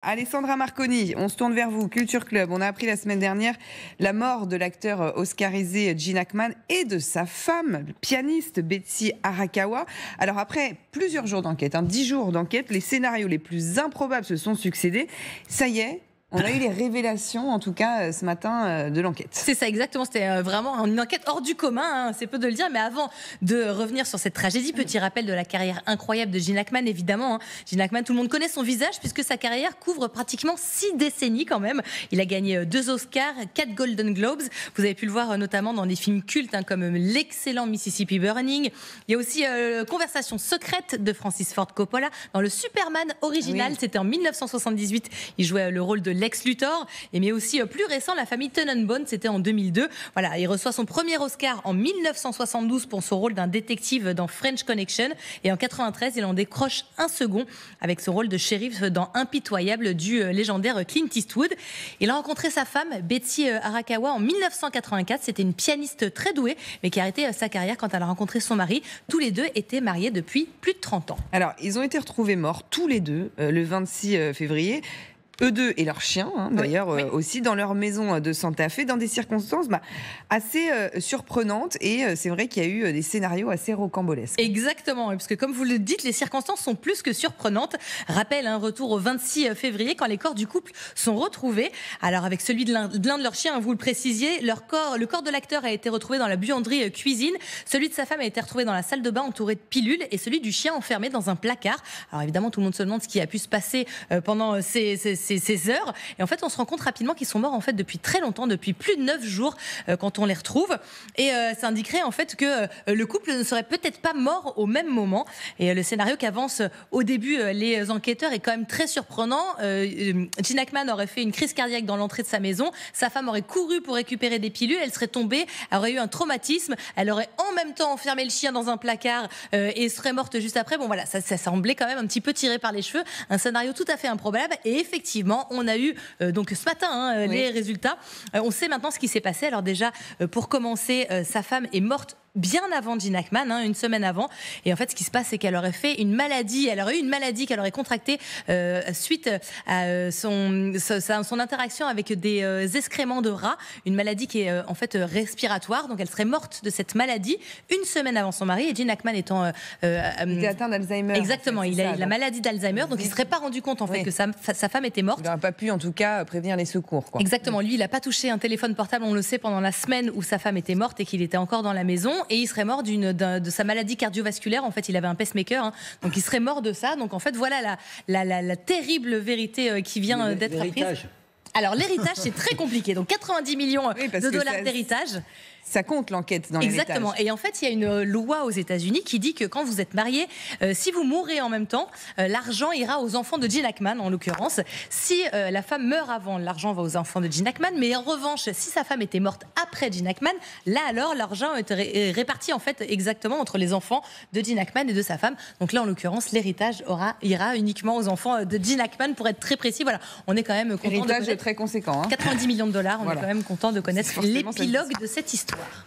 Alessandra Marconi, on se tourne vers vous, Culture Club. On a appris la semaine dernière la mort de l'acteur oscarisé Gene Hackman et de sa femme, le pianiste Betsy Arakawa. Alors après plusieurs jours d'enquête, 10 jours d'enquête, les scénarios les plus improbables se sont succédés. Ça y est, on a eu les révélations, en tout cas, ce matin, de l'enquête. C'est ça, exactement. C'était vraiment une enquête hors du commun, c'est peu de le dire. Mais avant de revenir sur cette tragédie, petit rappel de la carrière incroyable de Gene Hackman, évidemment. Gene Hackman, tout le monde connaît son visage, puisque sa carrière couvre pratiquement 6 décennies quand même. Il a gagné 2 Oscars, 4 Golden Globes. Vous avez pu le voir notamment dans des films cultes, comme l'excellent Mississippi Burning. Il y a aussi Conversation secrète de Francis Ford Coppola. Dans le Superman original, c'était en 1978. Il jouait le rôle de Lex Luthor, mais aussi plus récent, La famille Tenenbaum, c'était en 2002. Voilà, il reçoit son premier Oscar en 1972 pour son rôle d'un détective dans French Connection, et en 93, il en décroche un second avec ce rôle de shérif dans Impitoyable du légendaire Clint Eastwood. Il a rencontré sa femme, Betsy Arakawa, en 1984. C'était une pianiste très douée, mais qui a arrêté sa carrière quand elle a rencontré son mari. Tous les deux étaient mariés depuis plus de 30 ans. Alors, ils ont été retrouvés morts, tous les deux, le 26 février. Eux deux et leur chien, d'ailleurs, aussi dans leur maison de Santa Fe, dans des circonstances assez surprenantes. Et c'est vrai qu'il y a eu des scénarios assez rocambolesques. Exactement, parce que comme vous le dites, les circonstances sont plus que surprenantes. Rappel, un retour au 26 février, quand les corps du couple sont retrouvés. Alors avec celui de l'un de leurs chiens, vous le précisiez, le corps de l'acteur a été retrouvé dans la buanderie cuisine. Celui de sa femme a été retrouvé dans la salle de bain entouré de pilules, et celui du chien enfermé dans un placard. Alors évidemment, tout le monde se demande ce qui a pu se passer pendant ces heures, et en fait on se rend compte rapidement qu'ils sont morts en fait depuis très longtemps, depuis plus de 9 jours quand on les retrouve, et ça indiquerait en fait que le couple ne serait peut-être pas mort au même moment. Et le scénario qu'avancent au début les enquêteurs est quand même très surprenant. Gene Hackman aurait fait une crise cardiaque dans l'entrée de sa maison, sa femme aurait couru pour récupérer des pilules, elle serait tombée, elle aurait eu un traumatisme, elle aurait en même temps enfermé le chien dans un placard et serait morte juste après. Bon voilà, ça semblait quand même un petit peu tiré par les cheveux, un scénario tout à fait improbable. Et effectivement, on a eu donc ce matin les résultats. On sait maintenant ce qui s'est passé. Alors déjà, pour commencer, sa femme est morte bien avant Gene Hackman, une semaine avant. Et en fait, ce qui se passe, c'est qu'elle aurait fait une maladie. Elle aurait eu une maladie qu'elle aurait contractée suite à son interaction avec des excréments de rats. Une maladie qui est en fait respiratoire. Donc, elle serait morte de cette maladie une semaine avant son mari. Et Gene Hackman étant il était atteint d'Alzheimer. Exactement, il a la maladie d'Alzheimer. Donc, il ne serait pas rendu compte en fait que sa femme était morte. Il n'aurait pas pu, en tout cas, prévenir les secours, quoi. Exactement. Lui, il n'a pas touché un téléphone portable, on le sait, pendant la semaine où sa femme était morte et qu'il était encore dans la maison. Et il serait mort de sa maladie cardiovasculaire. En fait, il avait un pacemaker, donc il serait mort de ça. Donc en fait, voilà la terrible vérité qui vient d'être apprise. Alors l'héritage, c'est très compliqué. Donc 90 millions de dollars d'héritage. Ça compte l'enquête dans l'héritage. Exactement. Et en fait, il y a une loi aux États-Unis qui dit que quand vous êtes marié, si vous mourrez en même temps, l'argent ira aux enfants de Gene Hackman, en l'occurrence. Si la femme meurt avant, l'argent va aux enfants de Gene Hackman. Mais en revanche, si sa femme était morte après Gene Hackman, là alors, l'argent est réparti en fait exactement entre les enfants de Gene Hackman et de sa femme. Donc là, en l'occurrence, l'héritage ira uniquement aux enfants de Gene Hackman, pour être très précis. Voilà, on est quand même content de connaître. Très conséquent. 90 millions de dollars, on est quand même content de connaître l'épilogue de cette histoire.